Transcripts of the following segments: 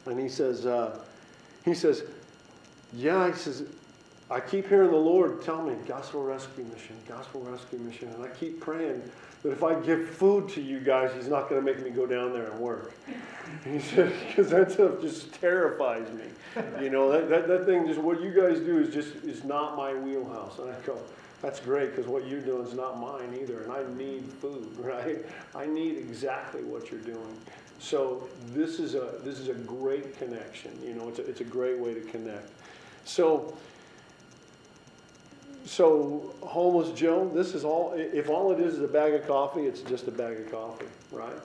And he says, yeah, he says, I keep hearing the Lord tell me, gospel rescue mission. And I keep praying that if I give food to you guys, he's not going to make me go down there and work. And he said, because that stuff just terrifies me. You know, that thing, just what you guys do is not my wheelhouse. And I go, that's great, because what you're doing is not mine either. And I need food, right? I need exactly what you're doing. So this is a great connection. You know, it's a great way to connect. So Homeless Joe, this is all, if all it is a bag of coffee, it's just a bag of coffee, right?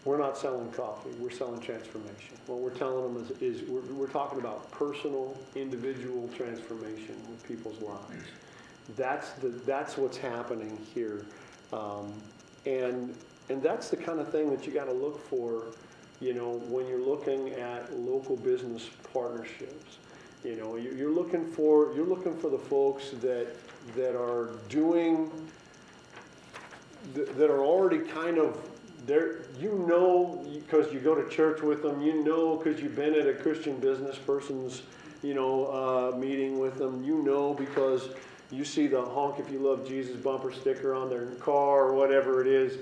We're not selling coffee, we're selling transformation. What we're telling them is we're talking about personal, individual transformation with people's lives. That's what's happening here. And that's the kind of thing that you got to look for, you know, when you're looking at local business partnerships. You know, you're looking for the folks that are doing, that are already kind of there. You know, because you go to church with them. You know, because you've been at a Christian business person's, you know, meeting with them. You know, because you see the honk if you love Jesus bumper sticker on their car or whatever it is.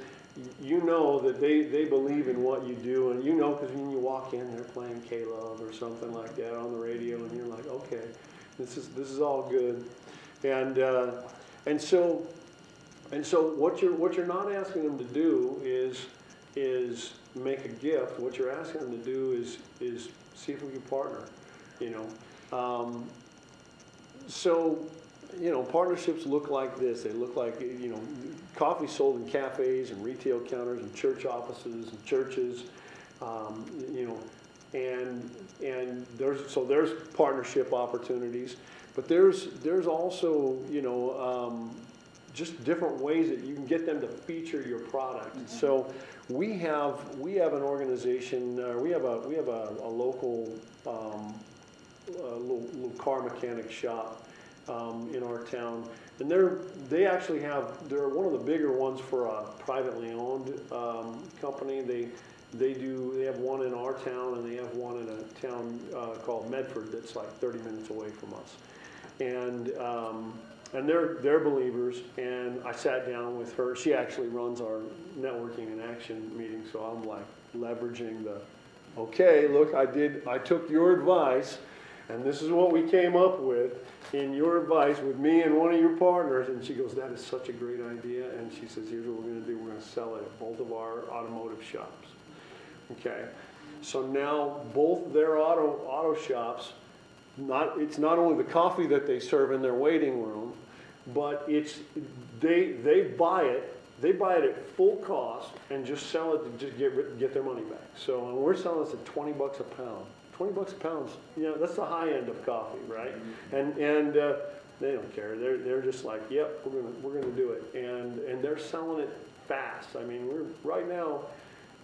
You know that they believe in what you do, and you know because when you walk in, they're playing K-Love or something like that on the radio, and you're like, okay, this is all good, and so what you're not asking them to do is make a gift. What you're asking them to do is see if we can partner, you know. So. You know, partnerships look like this. They look like, you know, coffee sold in cafes and retail counters and church offices and churches, you know, and there's partnership opportunities, but there's also, you know, just different ways that you can get them to feature your product. Mm-hmm. So we have an organization. We have a local little car mechanic shop. In our town, and they're one of the bigger ones for a privately owned company. They have one in our town, and they have one in a town called Medford that's like 30 minutes away from us, and they're believers. And I sat down with her. She actually runs our networking and action meeting, so I'm like leveraging okay, look, I took your advice. And this is what we came up with in your advice with me and one of your partners. And she goes, that is such a great idea. And she says, here's what we're going to do. We're going to sell it at both of our automotive shops. Okay. So now both their auto shops, it's not only the coffee that they serve in their waiting room, but they buy it at full cost and just sell it to just get their money back. So we're selling this at $20 a pound. $20 a pound, you know, that's the high end of coffee, right? And they don't care. They're just like, yep, we're gonna do it, and they're selling it fast. I mean, we're right now,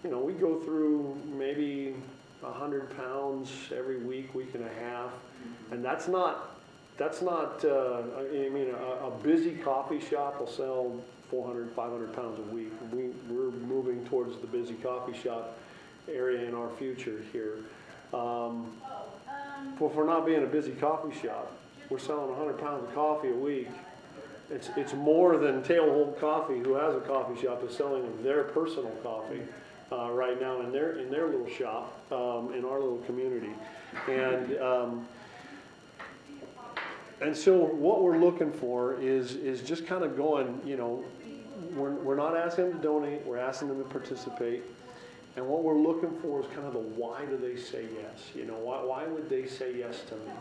you know, we go through maybe 100 pounds every week and a half, and that's not. I mean, a busy coffee shop will sell 400, 500 pounds a week. We're moving towards the busy coffee shop area in our future here. For not being a busy coffee shop, we're selling 100 pounds of coffee a week. It's more than Tailhold Coffee, who has a coffee shop, is selling their personal coffee right now in their little shop in our little community, and so what we're looking for is just kind of going, you know, we're not asking them to donate, we're asking them to participate. And what we're looking for is kind of the why do they say yes? You know, why would they say yes to me?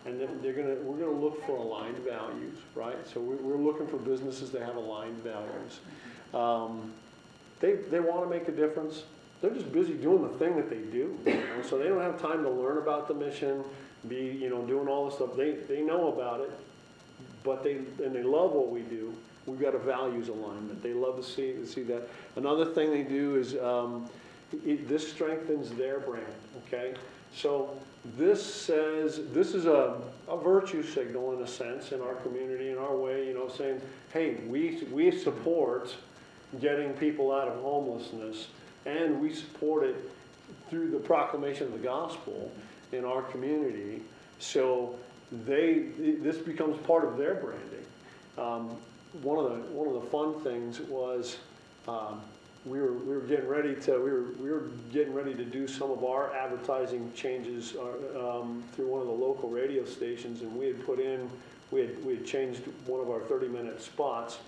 And then we're gonna look for aligned values, right? So we're looking for businesses that have aligned values. They want to make a difference. They're just busy doing the thing that they do, you know? So they don't have time to learn about the mission, doing all this stuff. They know about it, but they love what we do. We've got a values alignment. They love to see that. Another thing they do is this strengthens their brand, okay? So this is a virtue signal in a sense in our community, in our way, you know, saying, hey, we support getting people out of homelessness, and we support it through the proclamation of the gospel in our community. So this becomes part of their branding. One of the fun things was we were getting ready to do some of our advertising changes through one of the local radio stations, and we had changed one of our 30-minute spots.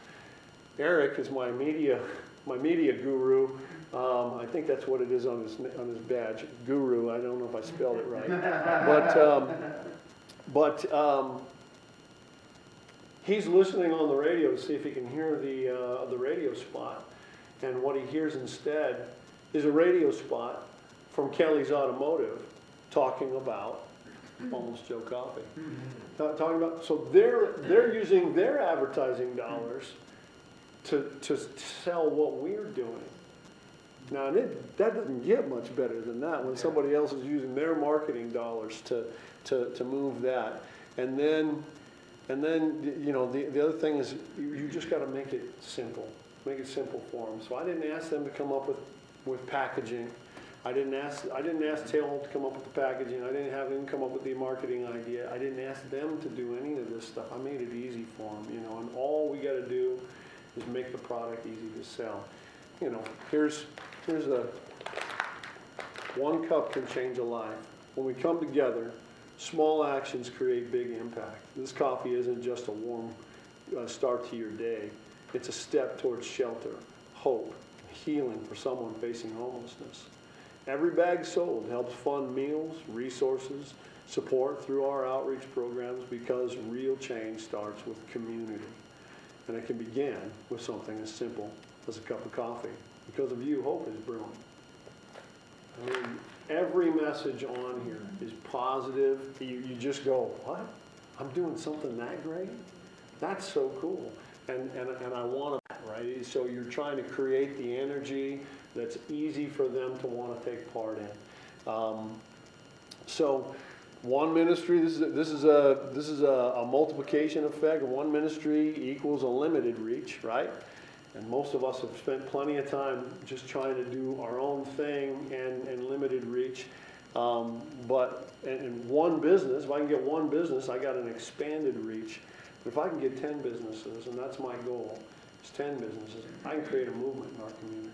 Eric is my media guru. I think that's what it is on his badge, guru. I don't know if I spelled it right, but he's listening on the radio to see if he can hear the radio spot, and what he hears instead is a radio spot from Kelly's Automotive talking about Almost Joe Coffee. Talking about, so they're using their advertising dollars to sell what we're doing. Now that doesn't get much better than that when somebody else is using their marketing dollars to move that. And then you know, the other thing is you just got to make it simple. Make it simple for them. So I didn't ask them to come up with packaging. I didn't ask Taylor to come up with the packaging. I didn't have him come up with the marketing idea. I didn't ask them to do any of this stuff. I made it easy for them, you know. And all we got to do is make the product easy to sell. You know, here's a one cup can change a life. When we come together, small actions create big impact. This coffee isn't just a warm start to your day. It's a step towards shelter, hope, healing for someone facing homelessness. Every bag sold helps fund meals, resources, support through our outreach programs, because real change starts with community. And it can begin with something as simple as a cup of coffee. Because of you, hope is brewing. I mean, every message on here is positive. You just go, what? I'm doing something that great? That's so cool. And I want to, right? So you're trying to create the energy that's easy for them to want to take part in. So one ministry, this is a multiplication effect. One ministry equals a limited reach, right? And most of us have spent plenty of time just trying to do our own thing and limited reach. But in one business, if I can get one business, I got an expanded reach. But if I can get 10 businesses, and that's my goal, it's 10 businesses, I can create a movement in our community,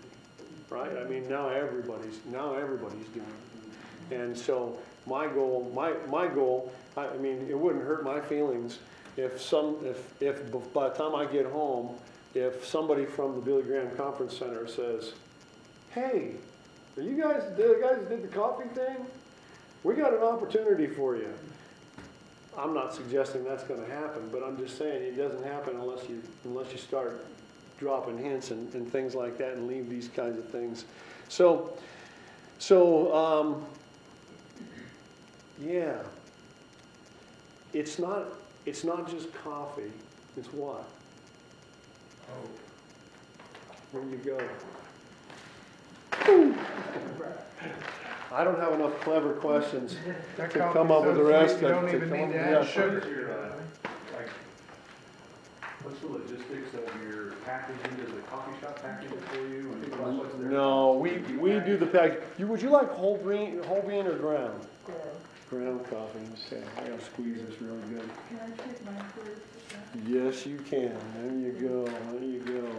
right? I mean, now everybody's doing it. And so my goal, I mean, it wouldn't hurt my feelings if by the time I get home, if somebody from the Billy Graham Conference Center says, hey, are you guys the guys that did the coffee thing? We got an opportunity for you. I'm not suggesting that's going to happen, but I'm just saying it doesn't happen unless you start dropping hints and things like that and leave these kinds of things. So yeah, it's not just coffee. It's what? Hope. There you go. I don't have enough clever questions to come up with the rest. You don't even need to add sugar. What's the logistics of your packaging? Does the coffee shop package it for you? No, we do the pack. Would you like whole bean or ground? Ground coffee. Okay, I gotta squeeze this really good. Can I take my fruit? Yes, you can. There you go. There you go.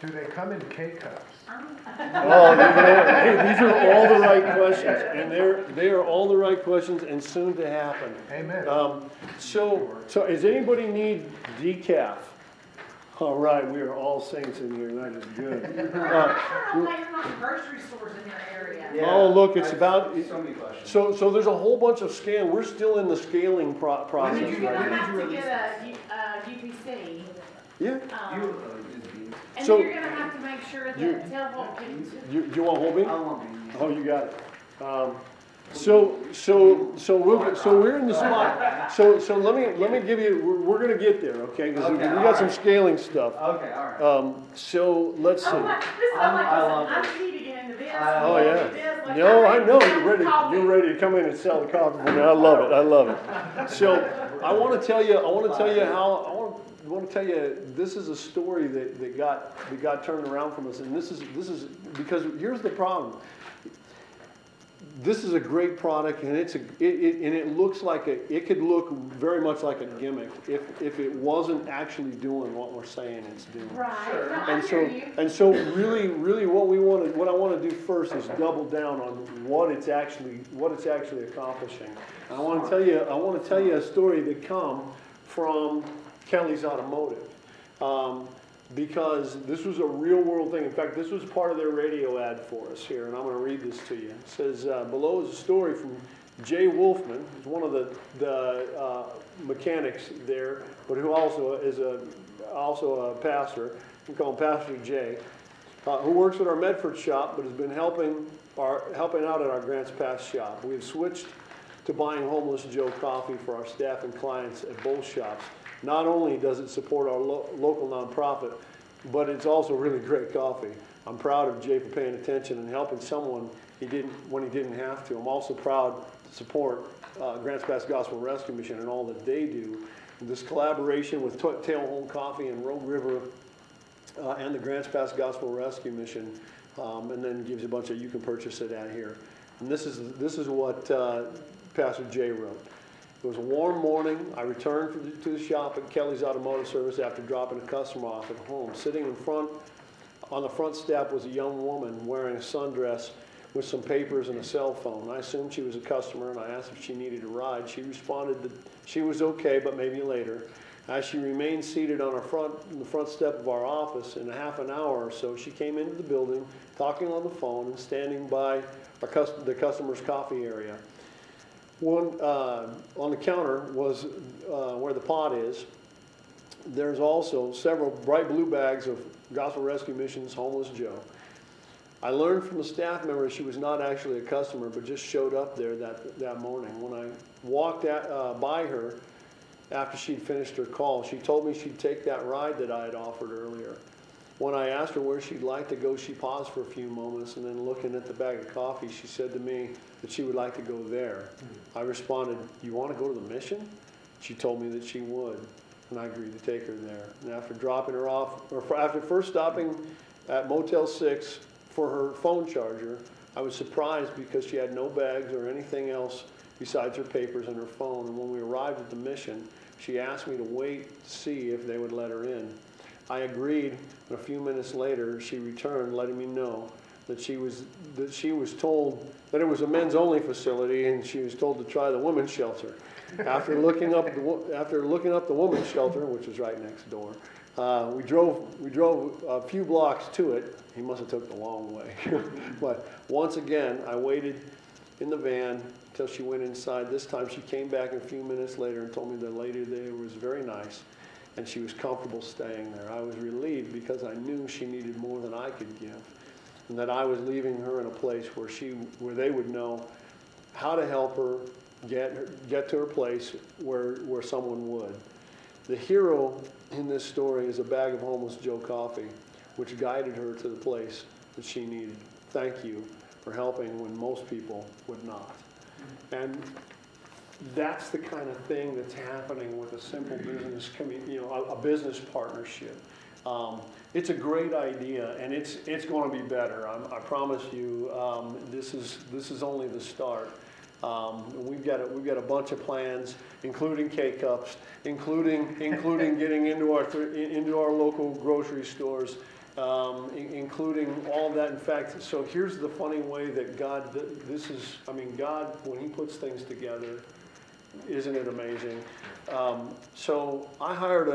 Do they come in K-cups? Oh, hey, these are all the right questions, and they are all the right questions, and soon to happen. Amen. So does anybody need decaf? All right, we are all saints in here. That is good. I don't know why you're not grocery stores in your area. Yeah, oh, look, it's about. So many questions. So there's a whole bunch of scale. We're still in the scaling process. When did you right now. have to get a UPC? Yeah. And So- then you're going to have to make sure that Tailbolt can. You want whole bean? I want beans. Oh, you got it. So we're in the spot. So let me give you. We're going to get there, okay? Because we got some scaling stuff. Okay, all right. So let's see. Oh, this sounds like I'm key to get into this. Oh yeah. No, I know you're ready. You're ready to come in and sell the coffee for me. I love it. I love it. So I want to tell you. I want to tell you. This is a story that got turned around from us, and this is because here's the problem. this is a great product, and it looks like it could look very much like a gimmick if it wasn't actually doing what we're saying it's doing. Right, Sure. no, I And hear you. so really what I want to do first is double down on what it's actually accomplishing. And I want to tell you a story that come from Kelly's Automotive. Because this was a real world thing. In fact, this was part of their radio ad for us here, and I'm going to read this to you. It says, below is a story from Jay Wolfman, who's one of the mechanics there, but who also is a pastor. We call him Pastor Jay, who works at our Medford shop, but has been helping out at our Grants Pass shop. We've switched to buying Homeless Joe coffee for our staff and clients at both shops. Not only does it support our local nonprofit, but it's also really great coffee. I'm proud of Jay for paying attention and helping someone when he didn't have to. I'm also proud to support Grants Pass Gospel Rescue Mission and all that they do. This collaboration with Tailhome Coffee and Rogue River and the Grants Pass Gospel Rescue Mission, and then gives you a bunch of, you can purchase it out here. And this is what Pastor Jay wrote. It was a warm morning. I returned to the shop at Kelly's Automotive Service after dropping a customer off at home. Sitting on the front step was a young woman wearing a sundress with some papers and a cell phone. I assumed she was a customer, and I asked if she needed a ride. She responded that she was okay, but maybe later. As she remained seated on the front step of our office, in a half an hour or so, she came into the building, talking on the phone and standing by the customer's coffee area. On the counter was where the pot is. There's also several bright blue bags of Gospel Rescue Mission's Homeless Joe. I learned from a staff member she was not actually a customer, but just showed up there that morning. When I walked by her after she'd finished her call, she told me she'd take that ride that I had offered earlier. When I asked her where she'd like to go, she paused for a few moments, and then looking at the bag of coffee, she said to me that she would like to go there. I responded, "You want to go to the mission?" She told me that she would, and I agreed to take her there. And after dropping her off, after first stopping at Motel 6 for her phone charger, I was surprised because she had no bags or anything else besides her papers and her phone. And when we arrived at the mission, she asked me to wait to see if they would let her in. I agreed, and a few minutes later, she returned, letting me know that she was told that it was a men's only facility, and she was told to try the women's shelter. After looking up the women's shelter, which was right next door, we drove a few blocks to it. He must have took the long way. But once again, I waited in the van until she went inside. This time, she came back a few minutes later and told me the lady there was very nice, and she was comfortable staying there. I was relieved because I knew she needed more than I could give, and that I was leaving her in a place where they would know how to help her get to her place where someone would. The hero in this story is a bag of Homeless Joe coffee, which guided her to the place that she needed. Thank you for helping when most people would not. And that's the kind of thing that's happening with a simple business, a business partnership. It's a great idea, and it's going to be better. I promise you. This is only the start. We've got a bunch of plans, including K-cups, including getting into our local grocery stores, including all that. In fact, so here's the funny way that God, God, when He puts things together, isn't it amazing? So I hired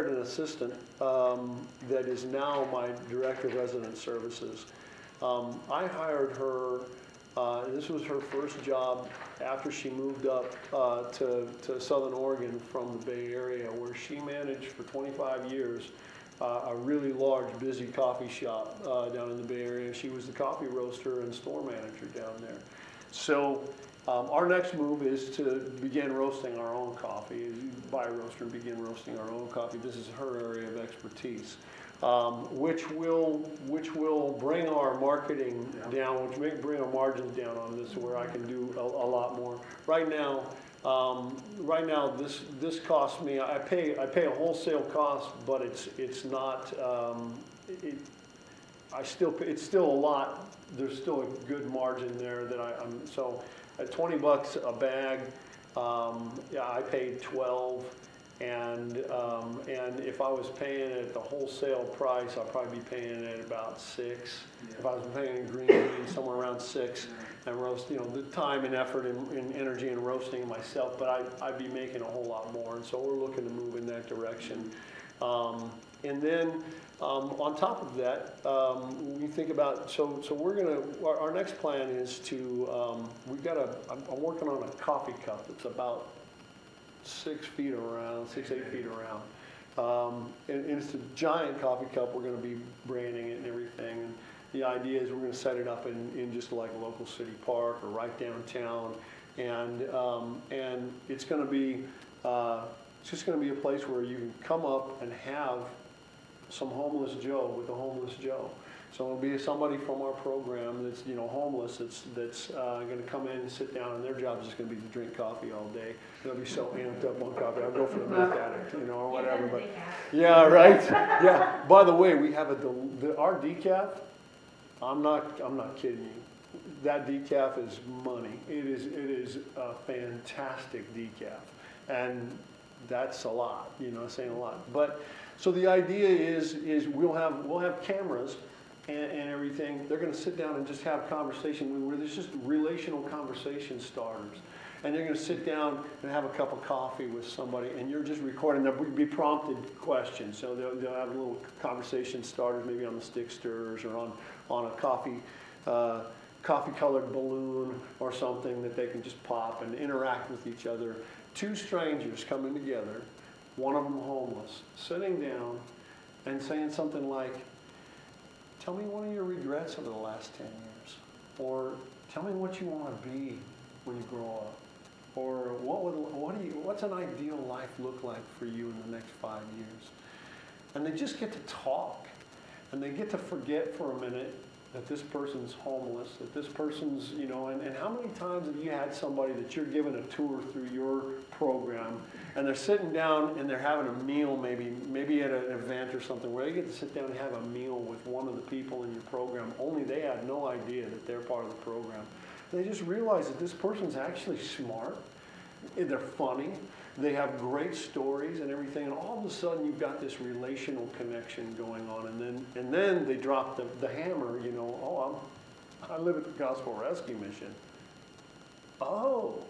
an assistant that is now my director of resident services. I hired her. This was her first job after she moved up to Southern Oregon from the Bay Area, where she managed for 25 years a really large, busy coffee shop down in the Bay Area. She was the coffee roaster and store manager down there. So our next move is to begin roasting our own coffee. Buy a roaster and begin roasting our own coffee. This is her area of expertise. Which will bring our marketing down, which may bring our margins down on this, where I can do a lot more. Right now, this costs me. I pay a wholesale cost, but it's not. it's still a lot, there's still a good margin there that so at $20 a bag, yeah, I paid 12. And if I was paying it at the wholesale price, I'd probably be paying it at about 6. If I was paying in green beans, somewhere around 6, and roast, the time and effort and energy in roasting it myself, but I'd be making a whole lot more. And so we're looking to move in that direction. And then on top of that, we think about, so we're our next plan is to, I'm working on a coffee cup that's about 6 feet around, 8 feet around. And it's a giant coffee cup. We're going to be branding it and everything. And the idea is we're going to set it up in just like a local city park or right downtown. And it's going to be, it's just going to be a place where you can come up and have some homeless Joe with a homeless Joe. So it'll be somebody from our program that's homeless that's going to come in and sit down, and their job is just going to be to drink coffee all day. They'll be so amped up on coffee. I'll go for the meth addict, or whatever. But yeah, right. Yeah. By the way, we have our decaf. I'm not kidding you. That decaf is money. It is a fantastic decaf, and that's a lot. Saying a lot. But so the idea is we'll have cameras. And everything, they're going to sit down and just have conversation where there's just relational conversation starters. And they're going to sit down and have a cup of coffee with somebody, and you're just recording. There'll be prompted questions. So they'll have little conversation starters, maybe on the stick stirrers or on a coffee-colored balloon or something that they can just pop and interact with each other. 2 strangers coming together, one of them homeless, sitting down and saying something like, tell me one of your regrets over the last 10 years. Or tell me what you want to be when you grow up. Or what's an ideal life look like for you in the next 5 years? And they just get to talk. And they get to forget for a minute that this person's homeless, that this person's, and how many times have you had somebody that you're giving a tour through your program, and they're sitting down and they're having a meal, maybe at an event or something, where they get to sit down and have a meal with one of the people in your program, only they had no idea that they're part of the program. And they just realize that this person's actually smart, they're funny, they have great stories and everything, and all of a sudden you've got this relational connection going on, and then they drop the hammer, I live at the Gospel Rescue Mission. Oh,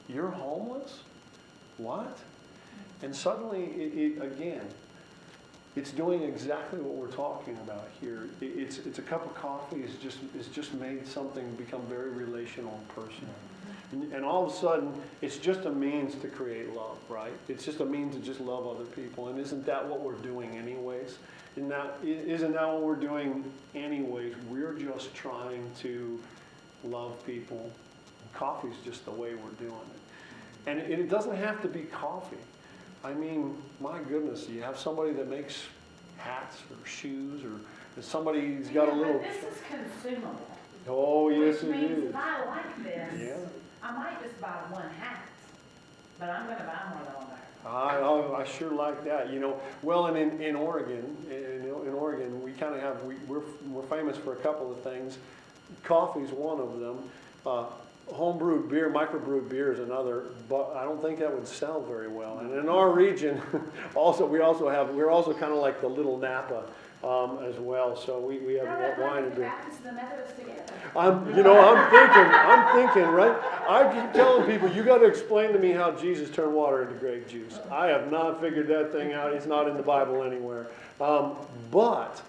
you're homeless? What? And suddenly, again, it's doing exactly what we're talking about here. It's a cup of coffee is just made something become very relational and personal. And all of a sudden, it's just a means to create love, right? It's just a means to just love other people. And isn't that what we're doing anyways? Isn't that what we're doing anyways? We're just trying to love people. Coffee's just the way we're doing it. And it doesn't have to be coffee. I mean, my goodness, you have somebody that makes hats or shoes, or somebody's got a little... But this is consumable. Oh, yes, it Which means is. if I like this, Yeah. I might just buy one hat, but I'm going to buy more than one. I sure like that. Well, and in Oregon, in Oregon, we kind of have we're famous for a couple of things. Coffee's one of them. Homebrewed beer, microbrewed beer is another, but I don't think that would sell very well. And in our region, we're also kind of like the little Napa as well. So we have wine and beer. The Methodists together. I'm thinking, right? I keep telling people, you got to explain to me how Jesus turned water into grape juice. I have not figured that thing out. It's not in the Bible anywhere. But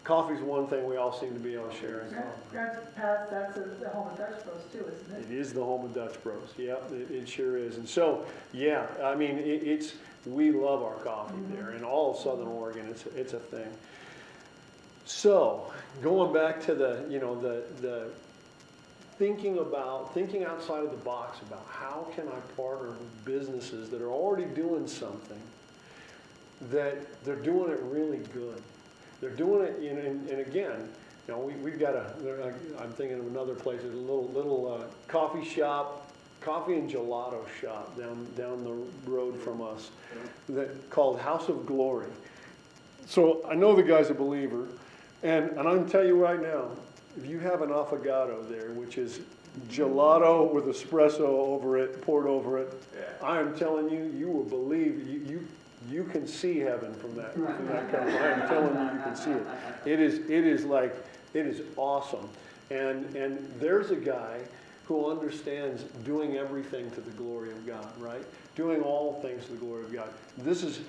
coffee's one thing we all seem to be able to share. That's the home of Dutch Bros too, isn't it? It is the home of Dutch Bros. Yeah, it sure is. And so, yeah, I mean, we love our coffee there. In all of Southern Oregon, it's a thing. So, going back to the thinking outside of the box about how can I partner with businesses that are already doing something that they're doing it really good. They're doing it, and again, we've got I'm thinking of another place, there's a little coffee shop, coffee and gelato shop down the road from us, called House of Glory. So I know the guy's a believer, And I'm gonna tell you right now, if you have an affogato there, which is gelato with espresso over it, poured over it, I am telling you, you will believe, you can see heaven from that cup. I am telling you, you can see it. It is awesome. And there's a guy who understands doing everything to the glory of God, right? Doing all things to the glory of God. This is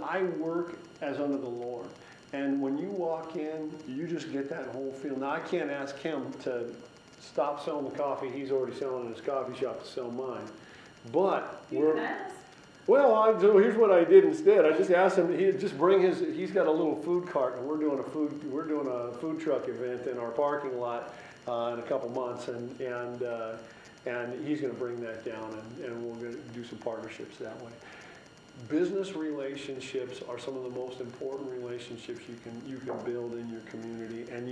I work as under the Lord. And when you walk in, you just get that whole feel. Now, I can't ask him to stop selling the coffee he's already selling in his coffee shop to sell mine. But You can ask. well, here's what I did instead. I just asked him, he'd just bring he's got a little food cart, and we're doing a food truck event in our parking lot in a couple months, and he's gonna bring that down, and we're gonna do some partnerships that way. Business relationships are some of the most important relationships you can build in your community, and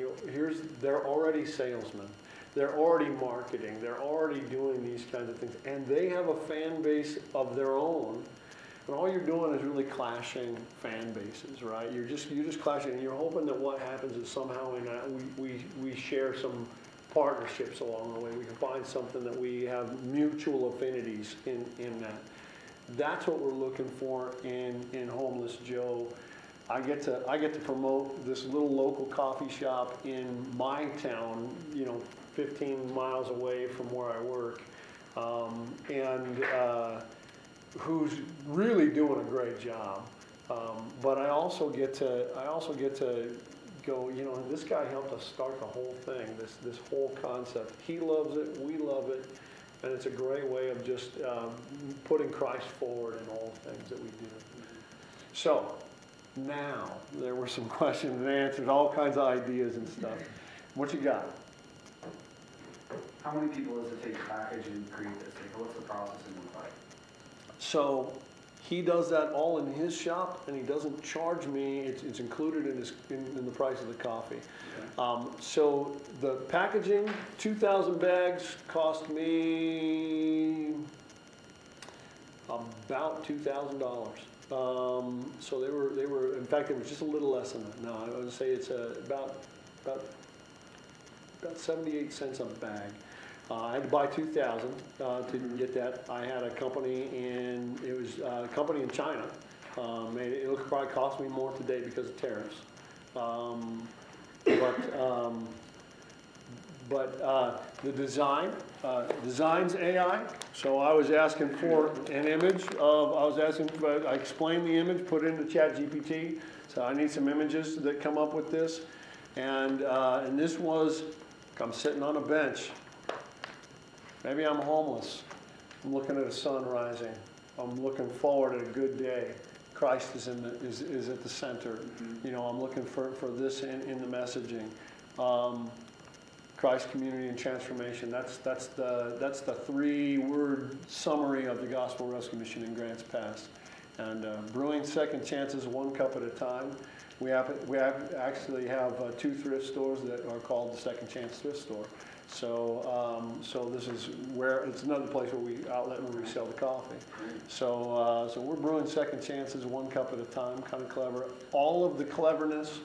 they're already salesmen. They're already marketing, they're already doing these kinds of things, and they have a fan base of their own, and all you're doing is really clashing fan bases, right? You're just clashing, and you're hoping that what happens is somehow we share some partnerships along the way. We can find something that we have mutual affinities in that. That's what we're looking for in Homeless Joe. I get to promote this little local coffee shop in my town, 15 miles away from where I work, and who's really doing a great job. But I also get to go, this guy helped us start the whole thing, this whole concept. He loves it, we love it, and it's a great way of just putting Christ forward in all things that we do. So now there were some questions and answers, all kinds of ideas and stuff. What you got? How many people does it take to package and create this? Like, what's the processing look like? So he does that all in his shop, and he doesn't charge me. It's included in the price of the coffee. Okay. So the packaging, 2,000 bags, cost me about $2,000. So they were. In fact, it was just a little less than that. No, I would say it's about 78 cents a bag. I had to buy 2,000 to get that. I had a company in China. It'll probably cost me more today because of tariffs. But the design's AI. So I was asking for an image I explained the image, put it into ChatGPT. So I need some images that come up with this. And this was, I'm sitting on a bench. Maybe I'm homeless. I'm looking at the sun rising. I'm looking forward to a good day. Christ is at the center. I'm looking for this in the messaging. Christ, community, and transformation. That's the 3-word summary of the Gospel Rescue Mission in Grants Pass. And Brewing Second Chances, one cup at a time. We actually have 2 thrift stores that are called the Second Chance Thrift Store. So this is it's another place where we sell the coffee. So we're brewing second chances, 1 cup at a time, kind of clever. All of the cleverness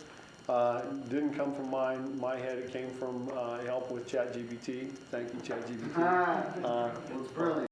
didn't come from my head. It came from help with ChatGPT. Thank you, ChatGPT. It's brilliant.